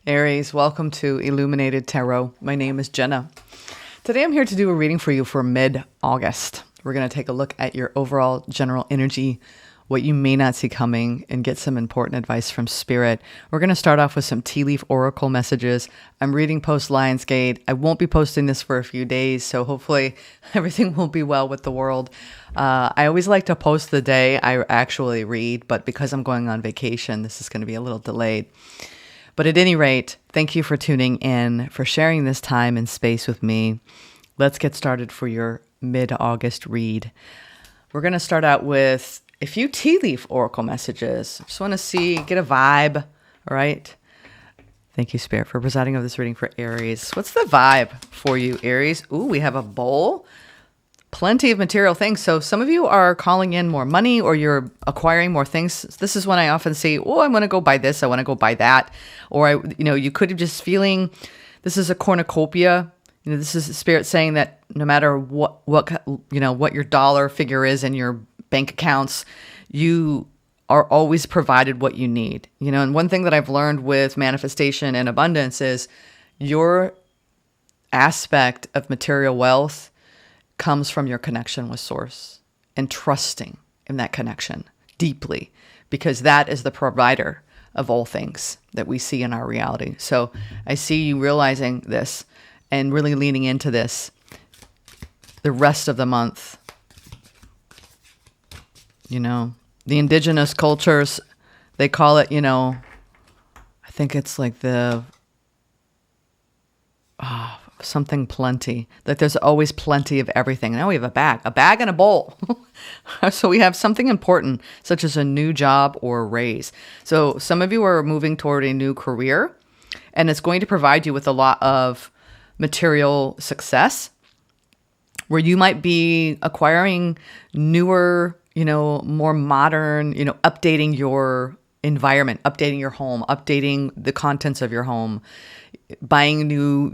Aries, welcome to Illuminated Tarot. My name is Jenna. Today I'm here to do a reading for you for mid-August. We're going to take a look at your overall general energy, what you may not see coming, and get some important advice from Spirit. We're going to start off with some tea leaf oracle messages. I'm reading post Lionsgate. I won't be posting this for a few days, so hopefully everything will be well with the world. I always like to post the day I actually read, but because I'm going on vacation, this is going to be a little delayed. But at any rate, thank you for tuning in, for sharing this time and space with me. Let's get started for your mid-August read. We're going to start out with a few tea leaf oracle messages. I just want to get a vibe, all right? Thank you, Spirit, for presiding over this reading for Aries. What's the vibe for you, Aries? Ooh, we have a bowl. Plenty of material things. So some of you are calling in more money or you're acquiring more things. This is when I often say, oh, I want to go buy this. I want to go buy that. Or, you could have just feeling this is a cornucopia. This is Spirit saying that no matter what your dollar figure is in your bank accounts, you are always provided what you need. And one thing that I've learned with manifestation and abundance is your aspect of material wealth comes from your connection with Source and trusting in that connection deeply, because that is the provider of all things that we see in our reality. So I see you realizing this and really leaning into this the rest of the month. The indigenous cultures, they call it, I think it's like something plenty, that there's always plenty of everything. Now we have a bag and a bowl. So we have something important, such as a new job or a raise. So some of you are moving toward a new career, and it's going to provide you with a lot of material success, where you might be acquiring newer, more modern, updating your environment, updating your home, updating the contents of your home, buying new,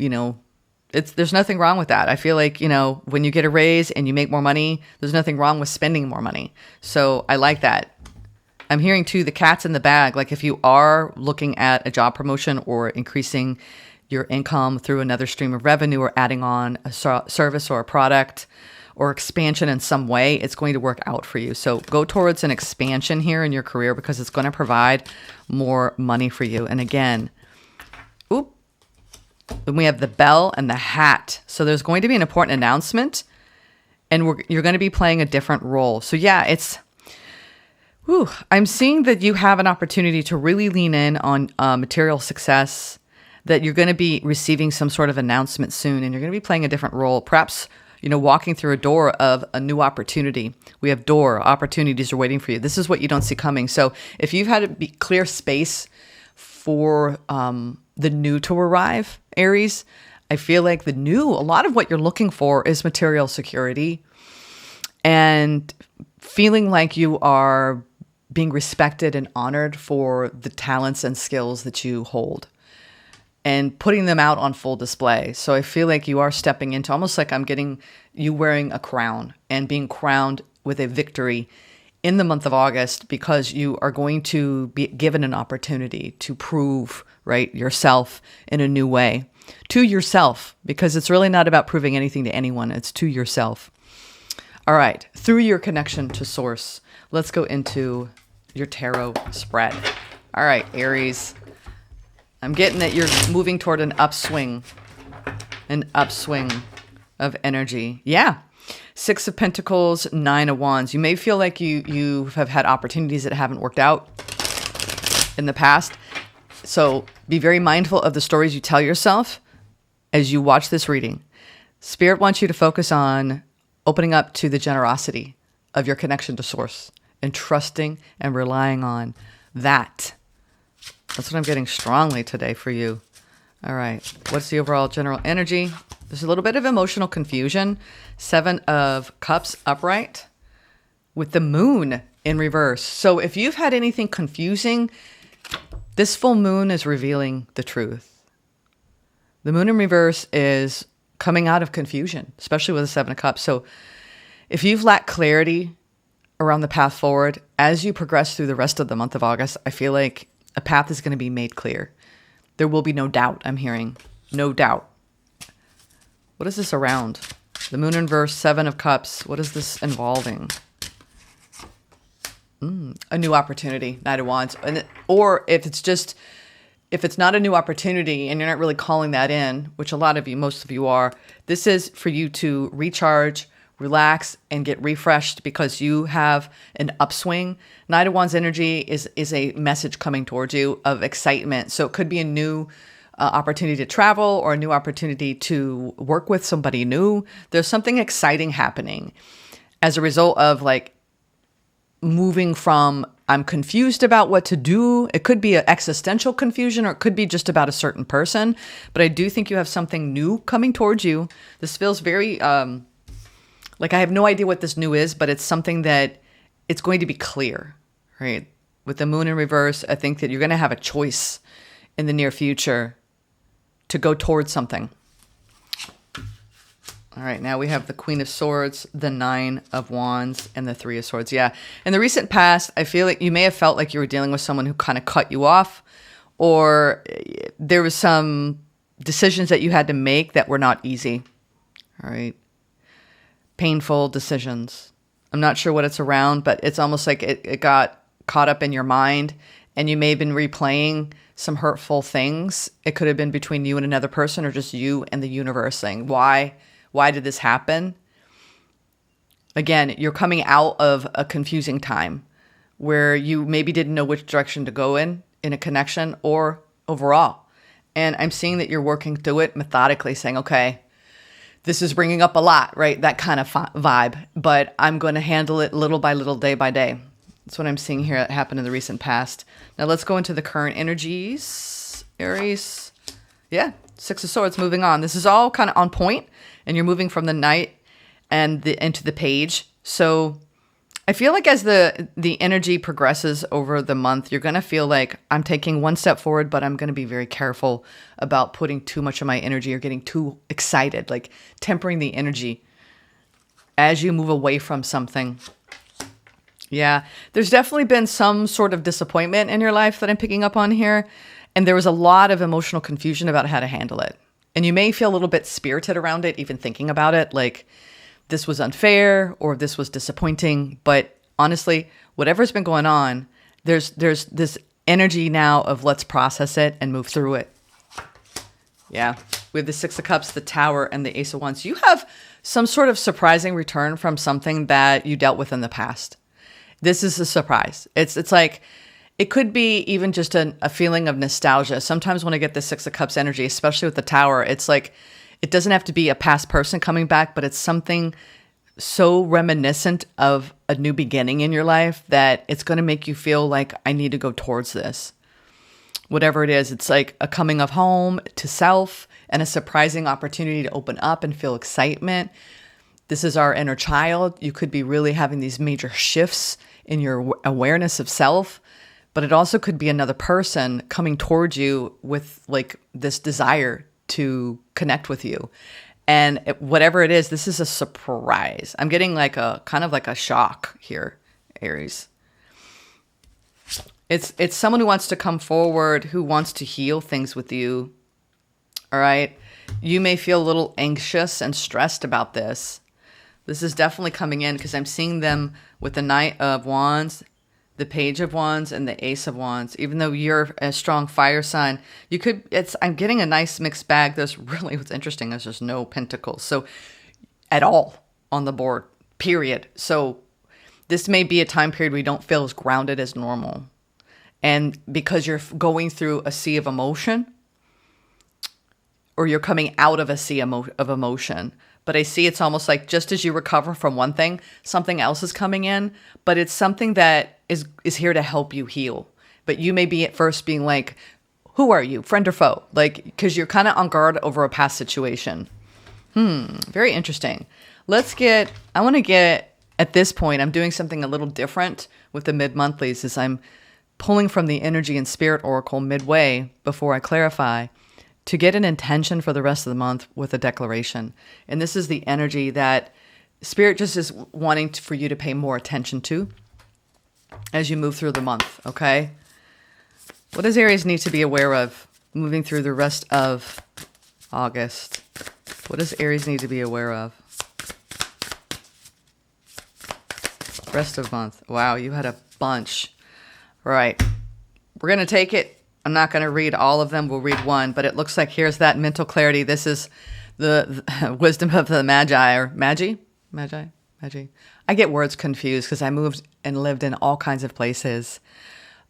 there's nothing wrong with that. I feel like, when you get a raise and you make more money, there's nothing wrong with spending more money. So I like that. I'm hearing too, the cat's in the bag. Like if you are looking at a job promotion or increasing your income through another stream of revenue or adding on a service or a product or expansion in some way, it's going to work out for you. So go towards an expansion here in your career because it's going to provide more money for you. And again, then we have the bell and the hat. So there's going to be an important announcement, and you're going to be playing a different role. So yeah, I'm seeing that you have an opportunity to really lean in on material success, that you're going to be receiving some sort of announcement soon, and you're going to be playing a different role. Perhaps, walking through a door of a new opportunity. We have opportunities are waiting for you. This is what you don't see coming. So if you've had to be clear space for the new to arrive, Aries, I feel like a lot of what you're looking for is material security and feeling like you are being respected and honored for the talents and skills that you hold and putting them out on full display. So I feel like you are stepping into almost like I'm getting you wearing a crown and being crowned with a victory in the month of August, because you are going to be given an opportunity to prove, yourself in a new way to yourself, because it's really not about proving anything to anyone. It's to yourself. All right. Through your connection to Source, let's go into your tarot spread. All right, Aries, I'm getting that you're moving toward an upswing of energy. Yeah. 6 of Pentacles, 9 of Wands. You may feel like you have had opportunities that haven't worked out in the past. So be very mindful of the stories you tell yourself as you watch this reading. Spirit wants you to focus on opening up to the generosity of your connection to Source and trusting and relying on that. That's what I'm getting strongly today for you. All right. What's the overall general energy? There's a little bit of emotional confusion. 7 of Cups upright with the Moon in reverse. So if you've had anything confusing, this full moon is revealing the truth. The Moon in reverse is coming out of confusion, especially with the 7 of Cups. So if you've lacked clarity around the path forward, as you progress through the rest of the month of August, I feel like a path is going to be made clear. There will be no doubt, I'm hearing. No doubt. What is this around? The Moon in reverse, Seven of Cups. What is this involving? A new opportunity, Knight of Wands. Or if it's not a new opportunity and you're not really calling that in, which a lot of you, most of you are, this is for you to recharge, relax, and get refreshed because you have an upswing. Knight of Wands energy is a message coming towards you of excitement. So it could be a new opportunity to travel or a new opportunity to work with somebody new. There's something exciting happening as a result of like moving from I'm confused about what to do. It could be an existential confusion or it could be just about a certain person. But I do think you have something new coming towards you. This feels very like I have no idea what this new is, but it's something that it's going to be clear, right? With the Moon in reverse, I think that you're going to have a choice in the near future to go towards something. All right, now we have the Queen of Swords, the Nine of Wands, and the Three of Swords. Yeah, in the recent past, I feel like you may have felt like you were dealing with someone who kind of cut you off, or there was some decisions that you had to make that were not easy. All right, painful decisions. I'm not sure what it's around, but it's almost like it got caught up in your mind, and you may have been replaying some hurtful things. It could have been between you and another person, or just you and the universe saying, Why did this happen? Again, you're coming out of a confusing time where you maybe didn't know which direction to go in a connection or overall. And I'm seeing that you're working through it methodically, saying, okay, this is bringing up a lot, right? That kind of vibe, but I'm going to handle it little by little, day by day. That's what I'm seeing here happen in the recent past. Now let's go into the current energies. Aries. Yeah, Six of Swords, moving on. This is all kind of on point. And you're moving from the Knight and into the Page. So I feel like as the energy progresses over the month, you're going to feel like I'm taking one step forward, but I'm going to be very careful about putting too much of my energy or getting too excited, like tempering the energy as you move away from something. Yeah, there's definitely been some sort of disappointment in your life that I'm picking up on here. And there was a lot of emotional confusion about how to handle it. And you may feel a little bit spirited around it, even thinking about it, like this was unfair or this was disappointing. But honestly, whatever's been going on, there's this energy now of let's process it and move through it. Yeah, we have the Six of Cups, the Tower, and the Ace of Wands. You have some sort of surprising return from something that you dealt with in the past. This is a surprise. It's like, it could be even just a feeling of nostalgia. Sometimes when I get the Six of Cups energy, especially with the Tower, it's like, it doesn't have to be a past person coming back, but it's something so reminiscent of a new beginning in your life that it's going to make you feel like I need to go towards this. Whatever it is, it's like a coming of home to self and a surprising opportunity to open up and feel excitement. This is our inner child. You could be really having these major shifts in your awareness of self. But it also could be another person coming towards you with like this desire to connect with you. And whatever it is, this is a surprise. I'm getting like a kind of like a shock here, Aries. It's someone who wants to come forward, who wants to heal things with you. All right. You may feel a little anxious and stressed about this. This is definitely coming in because I'm seeing them with the Knight of Wands, the Page of Wands, and the Ace of Wands. Even though you're a strong fire sign, I'm getting a nice mixed bag. What's interesting is there's no pentacles. So at all on the board, period. So this may be a time period where you don't feel as grounded as normal. And because you're going through a sea of emotion, or you're coming out of a sea of emotion. But I see it's almost like just as you recover from one thing, something else is coming in, but it's something that is here to help you heal. But you may be at first being like, who are you, friend or foe? Like, because you're kind of on guard over a past situation. Very interesting. I want to get, at this point, I'm doing something a little different with the mid-monthlies is I'm pulling from the energy and spirit oracle midway before I clarify, to get an intention for the rest of the month with a declaration. And this is the energy that Spirit just is wanting for you to pay more attention to as you move through the month, okay? What does Aries need to be aware of moving through the rest of August. What does Aries need to be aware of? Rest of month. Wow, you had a bunch. All right. We're going to take it. I'm not going to read all of them. We'll read one, but it looks like here's that mental clarity. This is the wisdom of the Magi or Magi. I get words confused because I moved and lived in all kinds of places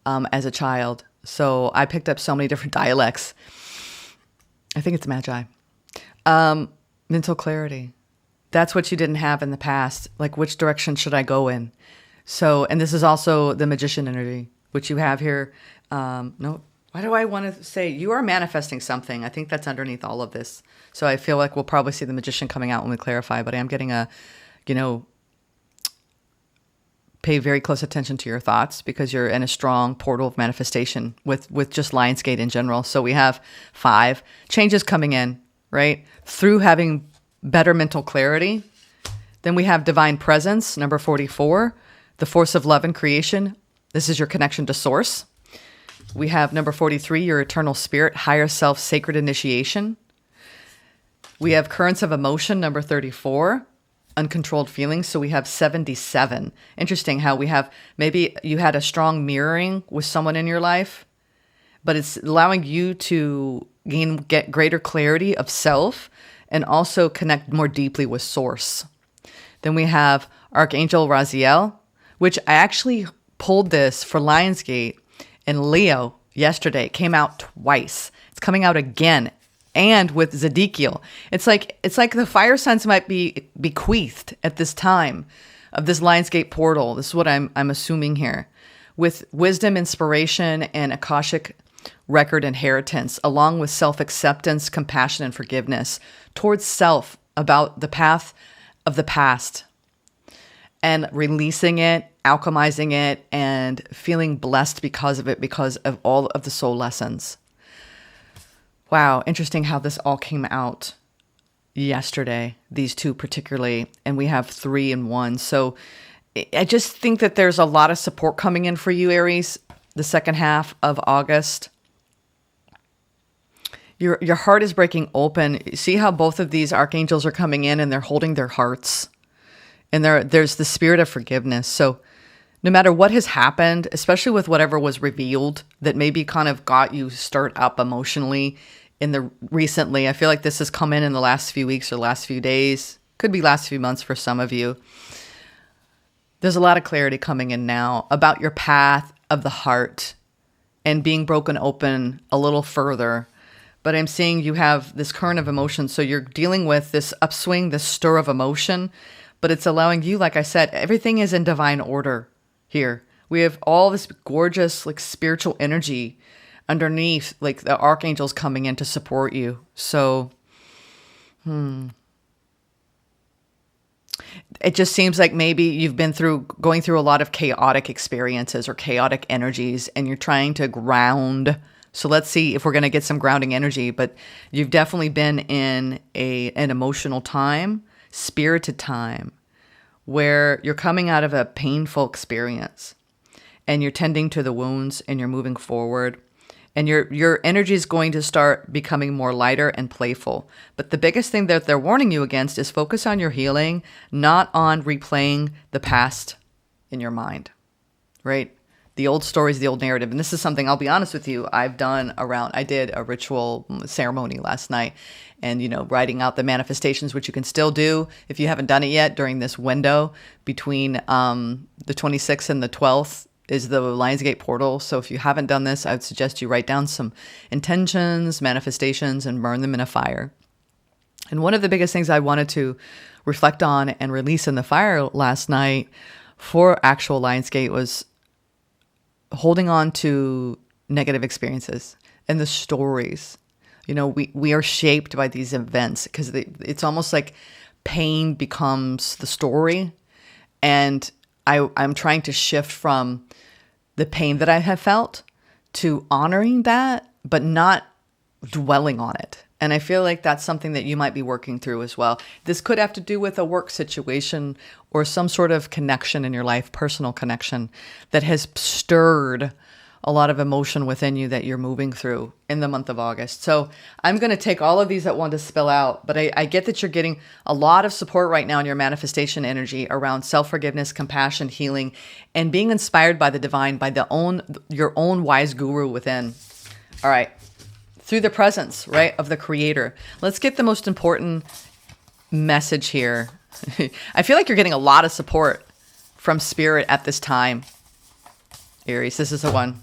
as a child. So I picked up so many different dialects. I think it's Magi. Mental clarity. That's what you didn't have in the past. Like, which direction should I go in? So, and this is also the magician energy, which you have here. No, why do I want to say you are manifesting something? I think that's underneath all of this. So I feel like we'll probably see the magician coming out when we clarify, but I am getting pay very close attention to your thoughts because you're in a strong portal of manifestation with just Lionsgate in general. So we have 5 changes coming in, right? Through having better mental clarity. Then we have divine presence, number 44, the force of love and creation. This is your connection to source. We have number 43, your eternal spirit, higher self, sacred initiation. We have currents of emotion, number 34, uncontrolled feelings. So we have 77. Interesting how we have, maybe you had a strong mirroring with someone in your life, but it's allowing you to get greater clarity of self and also connect more deeply with source. Then we have Archangel Raziel, which I actually pulled this for Lionsgate and Leo yesterday. It came out twice. It's coming out again. And with Zedekiel. It's like the fire signs might be bequeathed at this time of this Lionsgate portal. This is what I'm assuming here. With wisdom, inspiration, and Akashic record inheritance, along with self-acceptance, compassion, and forgiveness towards self about the path of the past and releasing it, alchemizing it, and feeling blessed because of it, because of all of the soul lessons. Wow, interesting how this all came out yesterday, these 2 particularly, and we have 3 and 1. So I just think that there's a lot of support coming in for you, Aries, the second half of August. Your heart is breaking open. See how both of these archangels are coming in and they're holding their hearts. And there's the spirit of forgiveness. So no matter what has happened, especially with whatever was revealed that maybe kind of got you stirred up emotionally recently, I feel like this has come in the last few weeks or last few days. Could be last few months for some of you. There's a lot of clarity coming in now about your path of the heart and being broken open a little further. But I'm seeing you have this current of emotion. So you're dealing with this upswing, this stir of emotion, but it's allowing you, like I said, everything is in divine order here. We have all this gorgeous, like, spiritual energy underneath, like the archangels coming in to support you. So, it just seems like maybe you've been going through a lot of chaotic experiences or chaotic energies and you're trying to ground. So let's see if we're going to get some grounding energy, but you've definitely been in an emotional time, spirited time, where you're coming out of a painful experience and you're tending to the wounds and you're moving forward. And your energy is going to start becoming more lighter and playful. But the biggest thing that they're warning you against is focus on your healing, not on replaying the past in your mind, right? The old stories, the old narrative. And this is something, I'll be honest with you, I did a ritual ceremony last night and, writing out the manifestations, which you can still do if you haven't done it yet during this window between the 26th and the 12th. Is the Lionsgate portal. So if you haven't done this, I would suggest you write down some intentions, manifestations, and burn them in a fire. And one of the biggest things I wanted to reflect on and release in the fire last night for actual Lionsgate was holding on to negative experiences and the stories. We are shaped by these events because it's almost like pain becomes the story. And I'm trying to shift from the pain that I have felt to honoring that, but not dwelling on it. And I feel like that's something that you might be working through as well. This could have to do with a work situation or some sort of connection in your life, personal connection that has stirred a lot of emotion within you that you're moving through in the month of August. So I'm going to take all of these that want to spill out, but I get that you're getting a lot of support right now in your manifestation energy around self-forgiveness, compassion, healing, and being inspired by the divine, by your own wise guru within. All right. Through the presence, right, of the creator. Let's get the most important message here. I feel like you're getting a lot of support from spirit at this time. Aries, this is the one.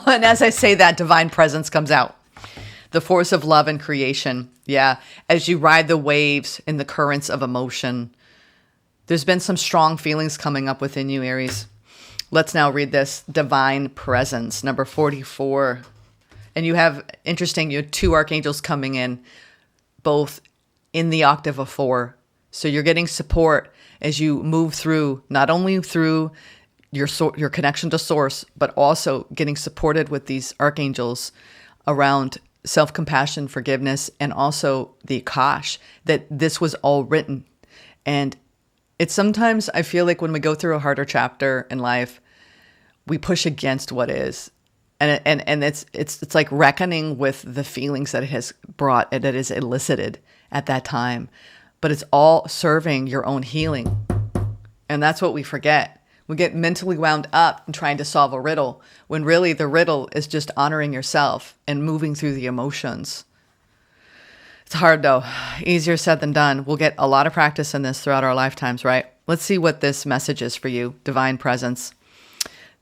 And as I say that, divine presence comes out. The force of love and creation. Yeah. As you ride the waves in the currents of emotion, there's been some strong feelings coming up within you, Aries. Let's now read this. Divine presence, number 44. And you have two archangels coming in, both in the octave of 4. So you're getting support as you move through, not only through your connection to source, but also getting supported with these archangels around self-compassion, forgiveness, and also the Akash, that this was all written. And it's sometimes, I feel like when we go through a harder chapter in life, we push against what is. And it's like reckoning with the feelings that it has brought and that is elicited at that time. But it's all serving your own healing. And that's what we forget. We get mentally wound up in trying to solve a riddle, when really the riddle is just honoring yourself and moving through the emotions. It's hard though. Easier said than done. We'll get a lot of practice in this throughout our lifetimes, right? Let's see what this message is for you. Divine presence.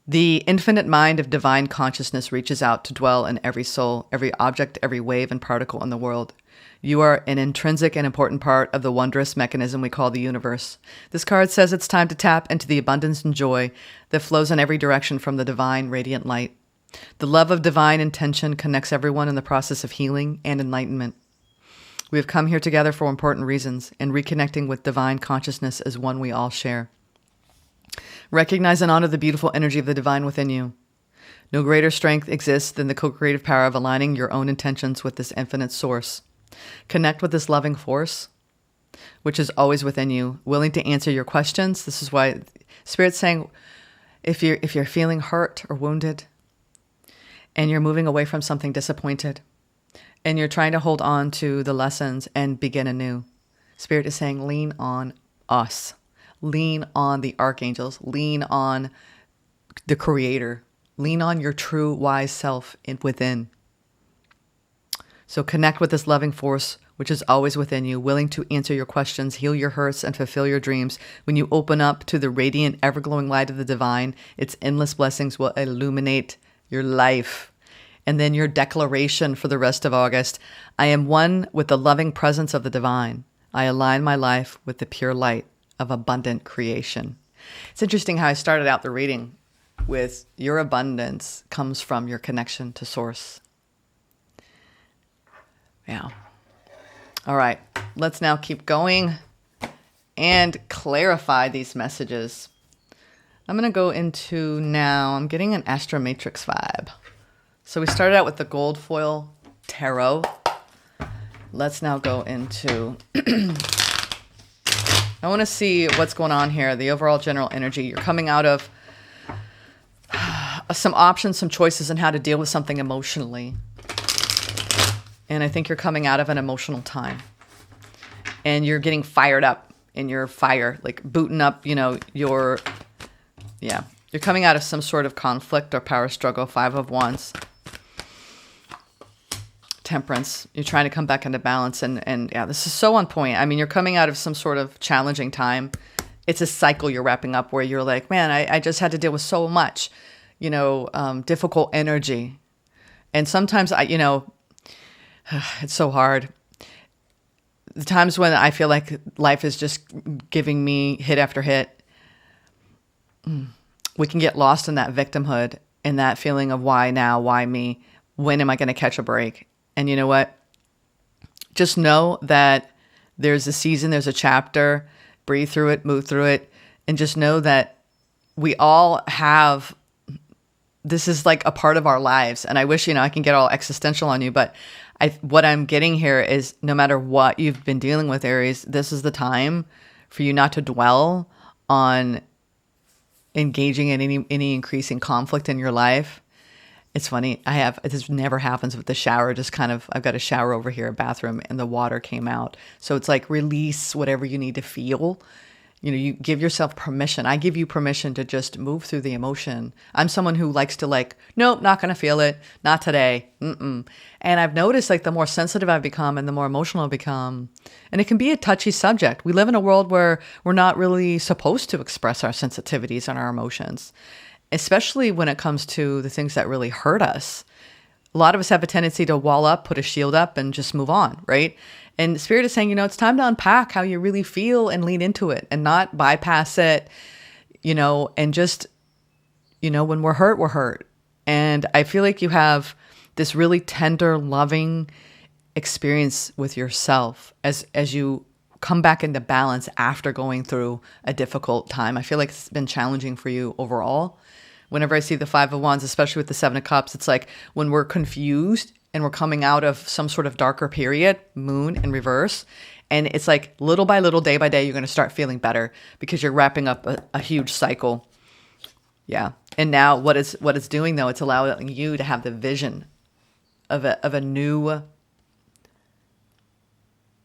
The infinite mind of divine consciousness reaches out to dwell in every soul, every object, every wave and particle in the world. You are an intrinsic and important part of the wondrous mechanism we call the universe. This card says it's time to tap into the abundance and joy that flows in every direction from the divine radiant light. The love of divine intention connects everyone in the process of healing and enlightenment. We have come here together for important reasons, and reconnecting with divine consciousness is one we all share. Recognize and honor the beautiful energy of the divine within you. No greater strength exists than the co-creative power of aligning your own intentions with this infinite source. Connect with this loving force, which is always within you, willing to answer your questions. This is why Spirit's saying, if you're feeling hurt or wounded, and you're moving away from something disappointed, and you're trying to hold on to the lessons and begin anew, Spirit is saying, lean on us. Lean on the archangels. Lean on the creator. Lean on your true wise self within. So connect with this loving force, which is always within you, willing to answer your questions, heal your hurts, and fulfill your dreams. When you open up to the radiant, ever-glowing light of the divine, its endless blessings will illuminate your life. And then your declaration for the rest of August: I am one with the loving presence of the divine. I align my life with the pure light of abundant creation. It's interesting how I started out the reading with your abundance comes from your connection to source. Yeah. All right. Let's now keep going and clarify these messages. I'm going to go into now, I'm getting an Astro Matrix vibe. So we started out with the gold foil tarot. Let's now go into, I want to see what's going on here, the overall general energy. You're coming out of some options, some choices on how to deal with something emotionally. And I think you're coming out of an emotional time. And you're getting fired up in your fire, like booting up, you're coming out of some sort of conflict or power struggle. 5 of Wands. Temperance. You're trying to come back into balance. And this is so on point. I mean, you're coming out of some sort of challenging time. It's a cycle you're wrapping up where you're like, man, I just had to deal with so much, difficult energy. And sometimes it's so hard. The times when I feel like life is just giving me hit after hit, we can get lost in that victimhood and that feeling of why now, why me, when am I going to catch a break? And you know what? Just know that there's a season, there's a chapter, breathe through it, move through it, and just know that we all have, this is like a part of our lives. And I wish, I can get all existential on you, but what I'm getting here is no matter what you've been dealing with, Aries, this is the time for you not to dwell on engaging in any increasing conflict in your life. It's funny. This never happens with the shower. Just kind of, I've got a shower over here, a bathroom, and the water came out. So it's like release whatever you need to feel. You give yourself permission. I give you permission to just move through the emotion. I'm someone who likes to nope, not going to feel it. Not today. Mm-mm. And I've noticed the more sensitive I've become and the more emotional I've become, and it can be a touchy subject. We live in a world where we're not really supposed to express our sensitivities and our emotions, especially when it comes to the things that really hurt us. A lot of us have a tendency to wall up, put a shield up, and just move on, right? And Spirit is saying, it's time to unpack how you really feel and lean into it and not bypass it, and just, when we're hurt, we're hurt. And I feel like you have this really tender, loving experience with yourself as you come back into balance after going through a difficult time. I feel like it's been challenging for you overall. Whenever I see the Five of Wands, especially with the Seven of Cups, it's like when we're confused and we're coming out of some sort of darker period, moon in reverse. And it's like little by little, day by day, you're going to start feeling better because you're wrapping up a huge cycle. Yeah. And now what it's doing though, it's allowing you to have the vision of a new,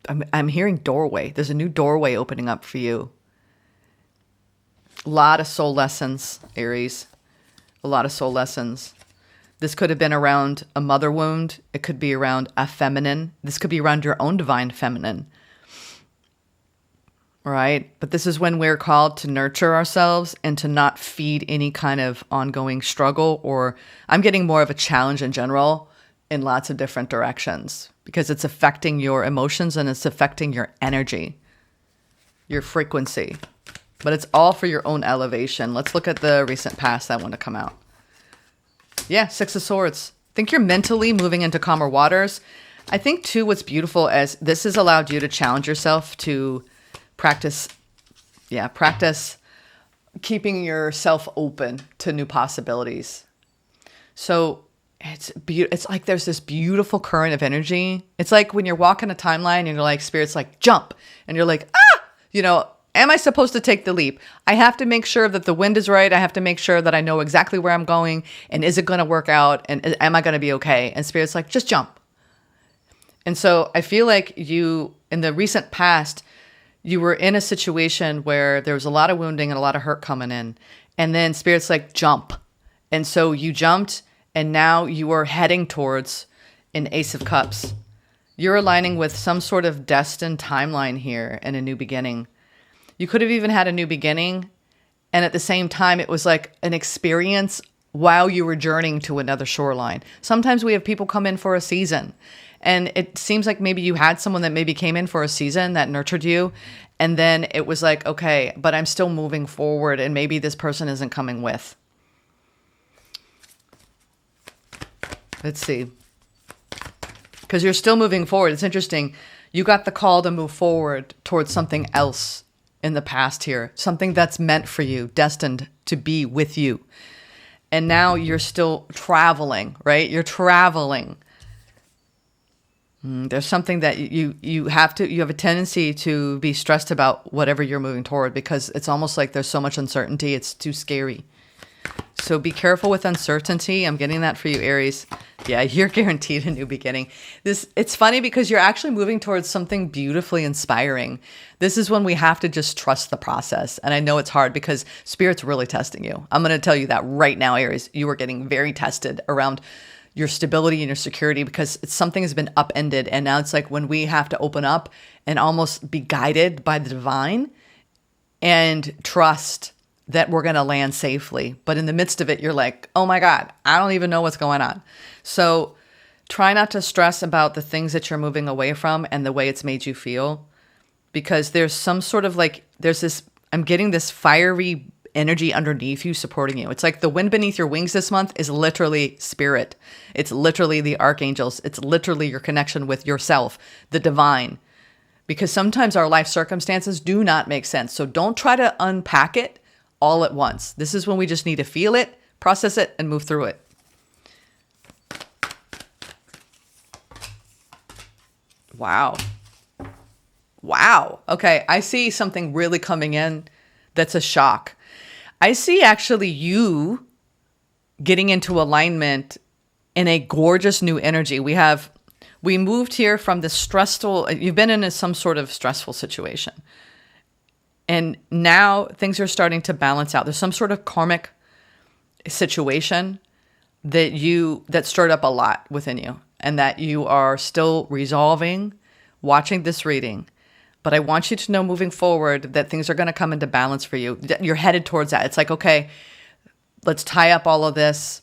I'm hearing doorway. There's a new doorway opening up for you. A lot of soul lessons, Aries. A lot of soul lessons. This could have been around a mother wound. It could be around a feminine. This could be around your own divine feminine. All right. But this is when we're called to nurture ourselves and to not feed any kind of ongoing struggle, or I'm getting more of a challenge in general in lots of different directions because it's affecting your emotions and it's affecting your energy, your frequency. But it's all for your own elevation. Let's look at the recent past that want to come out. Yeah, Six of Swords. I think you're mentally moving into calmer waters. I think, too, what's beautiful is this has allowed you to challenge yourself to practice keeping yourself open to new possibilities. So it's like there's this beautiful current of energy. It's like when you're walking a timeline and you're like, Spirit's like, jump. And you're like, am I supposed to take the leap? I have to make sure that the wind is right. I have to make sure that I know exactly where I'm going. And is it going to work out? And am I going to be okay? And Spirit's like, just jump. And so I feel like you, in the recent past, you were in a situation where there was a lot of wounding and a lot of hurt coming in. And then Spirit's like, jump. And so you jumped, and now you are heading towards an Ace of Cups. You're aligning with some sort of destined timeline here and a new beginning. You could have even had a new beginning, and at the same time, it was like an experience while you were journeying to another shoreline. Sometimes we have people come in for a season, and it seems like maybe you had someone that maybe came in for a season that nurtured you, and then it was like, okay, but I'm still moving forward, and maybe this person isn't coming with. Let's see. Because you're still moving forward. It's interesting. You got the call to move forward towards something else in the past here, something that's meant for you, destined to be with you. And now you're still traveling, right? You're traveling. There's something that you have a tendency to be stressed about whatever you're moving toward because it's almost like there's so much uncertainty. It's too scary. So be careful with uncertainty. I'm getting that for you, Aries. Yeah, you're guaranteed a new beginning. It's funny because you're actually moving towards something beautifully inspiring. This is when we have to just trust the process. And I know it's hard because Spirit's really testing you. I'm going to tell you that right now, Aries. You are getting very tested around your stability and your security because something has been upended. And now it's like when we have to open up and almost be guided by the divine and trust that we're going to land safely. But in the midst of it, you're like, oh my God, I don't even know what's going on. So try not to stress about the things that you're moving away from and the way it's made you feel, because there's some sort of I'm getting this fiery energy underneath you supporting you. It's like the wind beneath your wings this month is literally Spirit. It's literally the archangels. It's literally your connection with yourself, the divine. Because sometimes our life circumstances do not make sense. So don't try to unpack it all at once. This is when we just need to feel it, process it, and move through it. Wow. Okay, I see something really coming in that's a shock. I see actually you getting into alignment in a gorgeous new energy. We moved here from this stressful, you've been in some sort of stressful situation. And now things are starting to balance out. There's some sort of karmic situation that stirred up a lot within you and that you are still resolving, watching this reading. But I want you to know moving forward that things are going to come into balance for you. You're headed towards that. It's like, okay, let's tie up all of this.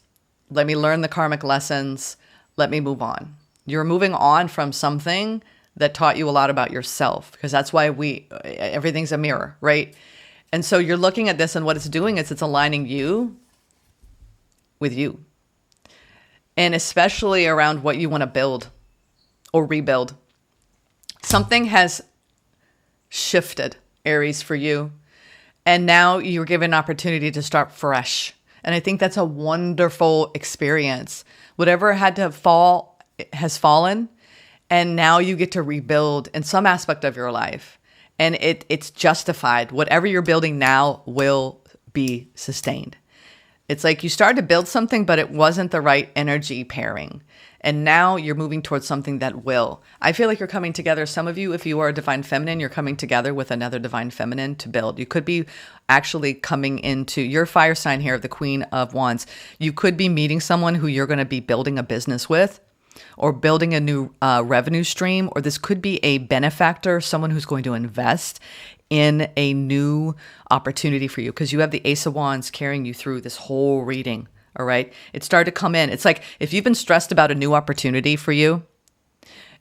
Let me learn the karmic lessons. Let me move on. You're moving on from something that taught you a lot about yourself, because that's why everything's a mirror, right? And so you're looking at this, and what it's doing is it's aligning you with you. And especially around what you want to build or rebuild. Something has shifted, Aries, for you. And now you're given an opportunity to start fresh. And I think that's a wonderful experience. Whatever had to fall has fallen. And now you get to rebuild in some aspect of your life. And it's justified. Whatever you're building now will be sustained. It's like you started to build something, but it wasn't the right energy pairing. And now you're moving towards something that will. I feel like you're coming together. Some of you, if you are a divine feminine, you're coming together with another divine feminine to build. You could be actually coming into your fire sign here, the Queen of Wands. You could be meeting someone who you're going to be building a business with, or building a new revenue stream, or this could be a benefactor, someone who's going to invest in a new opportunity for you, because you have the Ace of Wands carrying you through this whole reading. All right. It started to come in. It's like if you've been stressed about a new opportunity for you,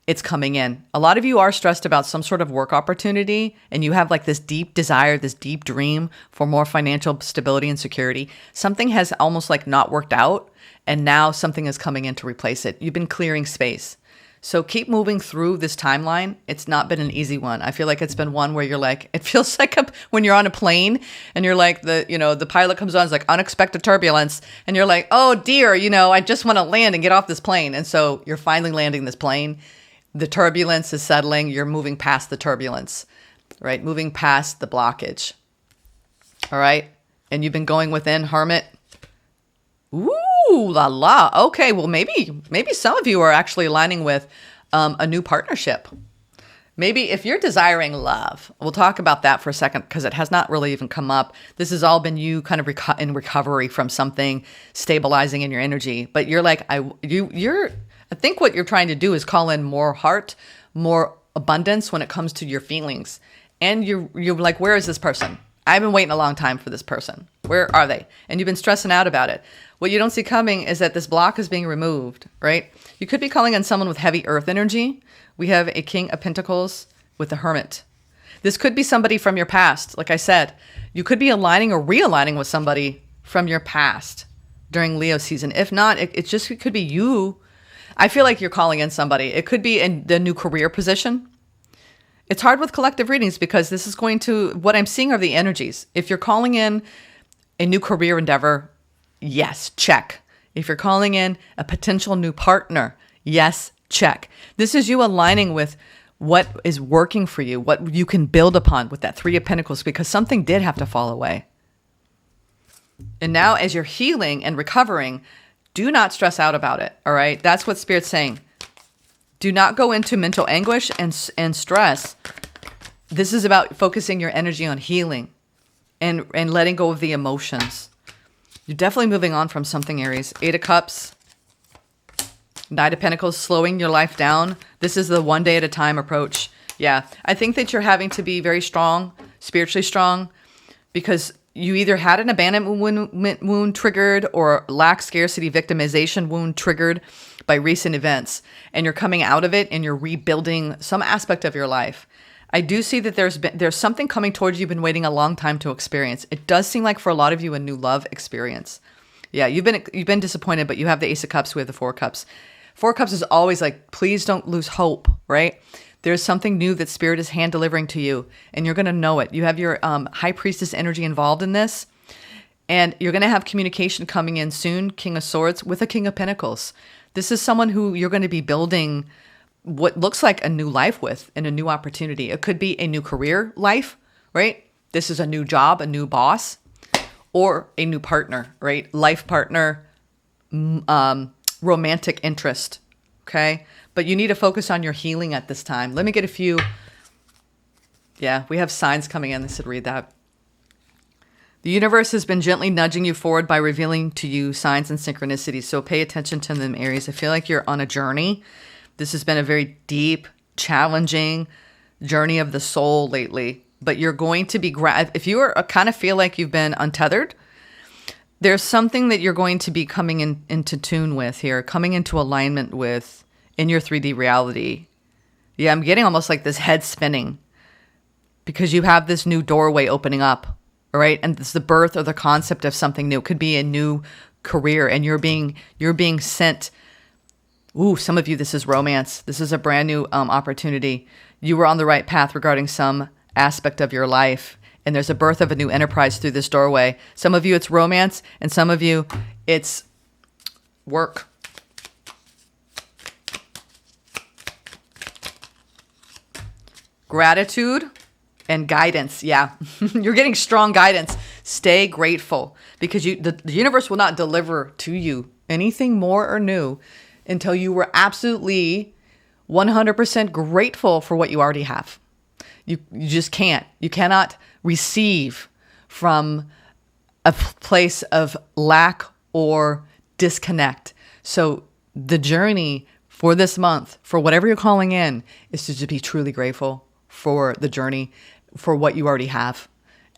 it's coming in. A lot of you are stressed about some sort of work opportunity, and you have like this deep desire, this deep dream for more financial stability and security. Something has almost like not worked out, and now something is coming in to replace it. You've been clearing space. So keep moving through this timeline. It's not been an easy one. I feel like it's been one where you're like, it feels like when you're on a plane and you're like, the pilot comes on, it's like unexpected turbulence. And you're like, oh dear, I just want to land and get off this plane. And so you're finally landing this plane. The turbulence is settling. You're moving past the turbulence, right? Moving past the blockage. All right. And you've been going within, Hermit. Ooh, la la. Okay, well, maybe some of you are actually aligning with a new partnership. Maybe if you're desiring love, we'll talk about that for a second, because it has not really even come up. This has all been you kind of in recovery from something, stabilizing in your energy. But you're like, I think what you're trying to do is call in more heart, more abundance when it comes to your feelings. And you're like, where is this person? I've been waiting a long time for this person. Where are they? And you've been stressing out about it. What you don't see coming is that this block is being removed, right? You could be calling on someone with heavy earth energy. We have a King of Pentacles with the Hermit. This could be somebody from your past. Like I said, you could be aligning or realigning with somebody from your past during Leo season. If not, it could be you. I feel like you're calling in somebody. It could be in the new career position. It's hard with collective readings because this is what I'm seeing are the energies. If you're calling in a new career endeavor, yes, check. If you're calling in a potential new partner, yes, check. This is you aligning with what is working for you, what you can build upon with that Three of Pentacles, because something did have to fall away. And now as you're healing and recovering, do not stress out about it, all right? That's what Spirit's saying. Do not go into mental anguish and stress. This is about focusing your energy on healing and letting go of the emotions. You're definitely moving on from something, Aries. Eight of Cups, Knight of Pentacles, slowing your life down. This is the one day at a time approach. Yeah, I think that you're having to be very strong, spiritually strong, because you either had an abandonment wound triggered or lack, scarcity, victimization wound triggered by recent events. And you're coming out of it and you're rebuilding some aspect of your life. I do see that there's something coming towards you you've been waiting a long time to experience. It does seem like for a lot of you a new love experience. Yeah, you've been disappointed, but you have the Ace of Cups, we have the Four of Cups. Four of Cups is always like, please don't lose hope, right? There's something new that Spirit is hand delivering to you, and you're going to know it. You have your High Priestess energy involved in this, and you're going to have communication coming in soon, King of Swords, with a King of Pentacles. This is someone who you're going to be building what looks like a new life with, and a new opportunity. It could be a new career life, right? This is a new job, a new boss, or a new partner, right? Life partner, romantic interest. Okay. But you need to focus on your healing at this time. Let me get a few. Yeah, we have signs coming in. They said read that. The universe has been gently nudging you forward by revealing to you signs and synchronicities. So pay attention to them, Aries. I feel like you're on a journey. This has been a very deep, challenging journey of the soul lately. But you're going to be, if you are kind of feel like you've been untethered, there's something that you're going to be coming into tune with here, coming into alignment with in your 3D reality. Yeah, I'm getting almost like this head spinning because you have this new doorway opening up. All right. And it's the birth or the concept of something new. It could be a new career and you're being sent. Ooh, some of you, this is romance. This is a brand new opportunity. You were on the right path regarding some aspect of your life. And there's a birth of a new enterprise through this doorway. Some of you, it's romance. And some of you, it's work. Gratitude. And guidance, yeah. You're getting strong guidance. Stay grateful because the universe will not deliver to you anything more or new until you were absolutely 100% grateful for what you already have. You just can't. You cannot receive from a place of lack or disconnect. So the journey for this month, for whatever you're calling in, is to just be truly grateful for the journey, for what you already have.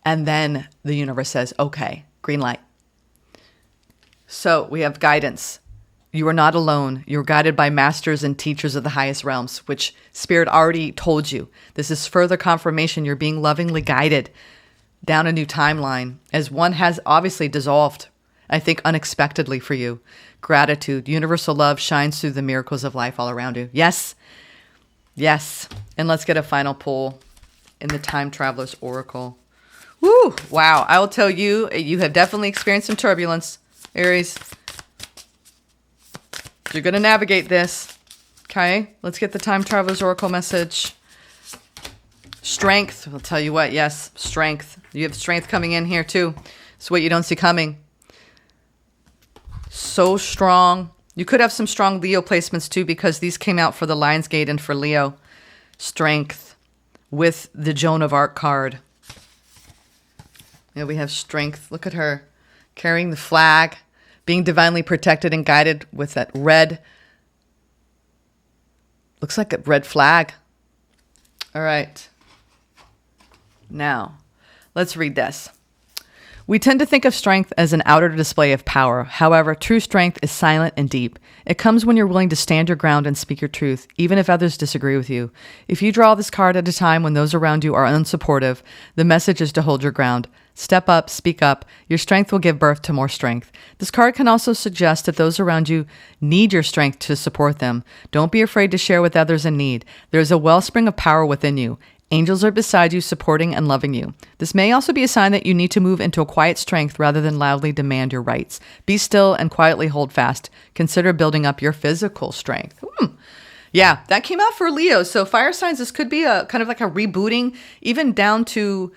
And then the universe says, okay, green light. So we have guidance. You are not alone. You're guided by masters and teachers of the highest realms, which Spirit already told you. This is further confirmation you're being lovingly guided down a new timeline as one has obviously dissolved, I think unexpectedly for you. Gratitude, universal love shines through the miracles of life all around you. Yes. Yes. And let's get a final pull in the Time Traveler's Oracle. Woo! Wow. I will tell you, you have definitely experienced some turbulence, Aries. You're going to navigate this. Okay? Let's get the Time Traveler's Oracle message. Strength. I'll tell you what. Yes, strength. You have strength coming in here too. It's what you don't see coming. So strong. You could have some strong Leo placements too because these came out for the Lionsgate and for Leo. Strength. With the Joan of Arc card. Yeah, we have strength. Look at her carrying the flag, being divinely protected and guided with that red. Looks like a red flag. All right. Now, let's read this. We tend to think of strength as an outer display of power. However, true strength is silent and deep. It comes when you're willing to stand your ground and speak your truth, even if others disagree with you. If you draw this card at a time when those around you are unsupportive, the message is to hold your ground. Step up, speak up. Your strength will give birth to more strength. This card can also suggest that those around you need your strength to support them. Don't be afraid to share with others in need. There is a wellspring of power within you. Angels are beside you, supporting and loving you. This may also be a sign that you need to move into a quiet strength rather than loudly demand your rights. Be still and quietly hold fast. Consider building up your physical strength. Yeah, that came out for Leo. So fire signs, this could be a kind of like a rebooting, even down to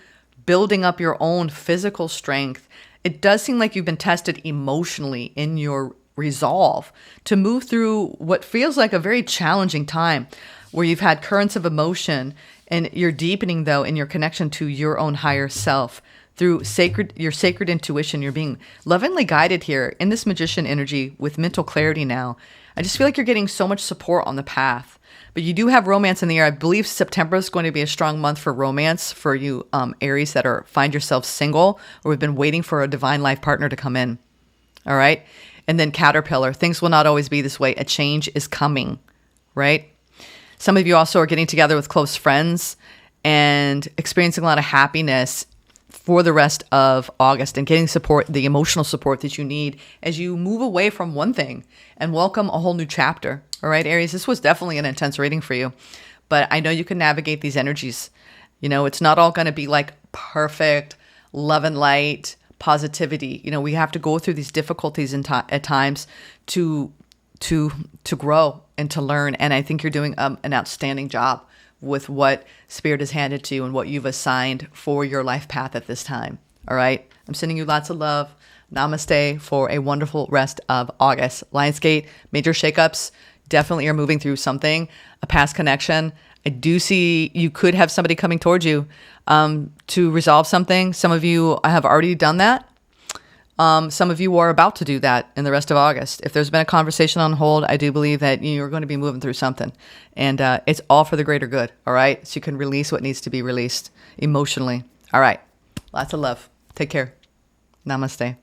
building up your own physical strength. It does seem like you've been tested emotionally in your resolve to move through what feels like a very challenging time where you've had currents of emotion. And you're deepening, though, in your connection to your own higher self through your sacred intuition. You're being lovingly guided here in this magician energy with mental clarity now. I just feel like you're getting so much support on the path. But you do have romance in the air. I believe September is going to be a strong month for romance for you Aries that find yourself single or have been waiting for a divine life partner to come in. All right? And then Caterpillar. Things will not always be this way. A change is coming, right? Some of you also are getting together with close friends and experiencing a lot of happiness for the rest of August and getting support, the emotional support that you need as you move away from one thing and welcome a whole new chapter. All right, Aries, this was definitely an intense reading for you, but I know you can navigate these energies. You know, it's not all going to be like perfect love and light positivity. You know, we have to go through these difficulties at times to grow and to learn. And I think you're doing an outstanding job with what Spirit has handed to you and what you've assigned for your life path at this time. All right. I'm sending you lots of love, Namaste for a wonderful rest of August. Lionsgate, major shakeups. Definitely are moving through something, a past connection. I do see you could have somebody coming towards you to resolve something. Some of you have already done that. Some of you are about to do that in the rest of August. If there's been a conversation on hold, I do believe that you're going to be moving through something. And it's all for the greater good, all right? So you can release what needs to be released emotionally. All right. Lots of love. Take care. Namaste.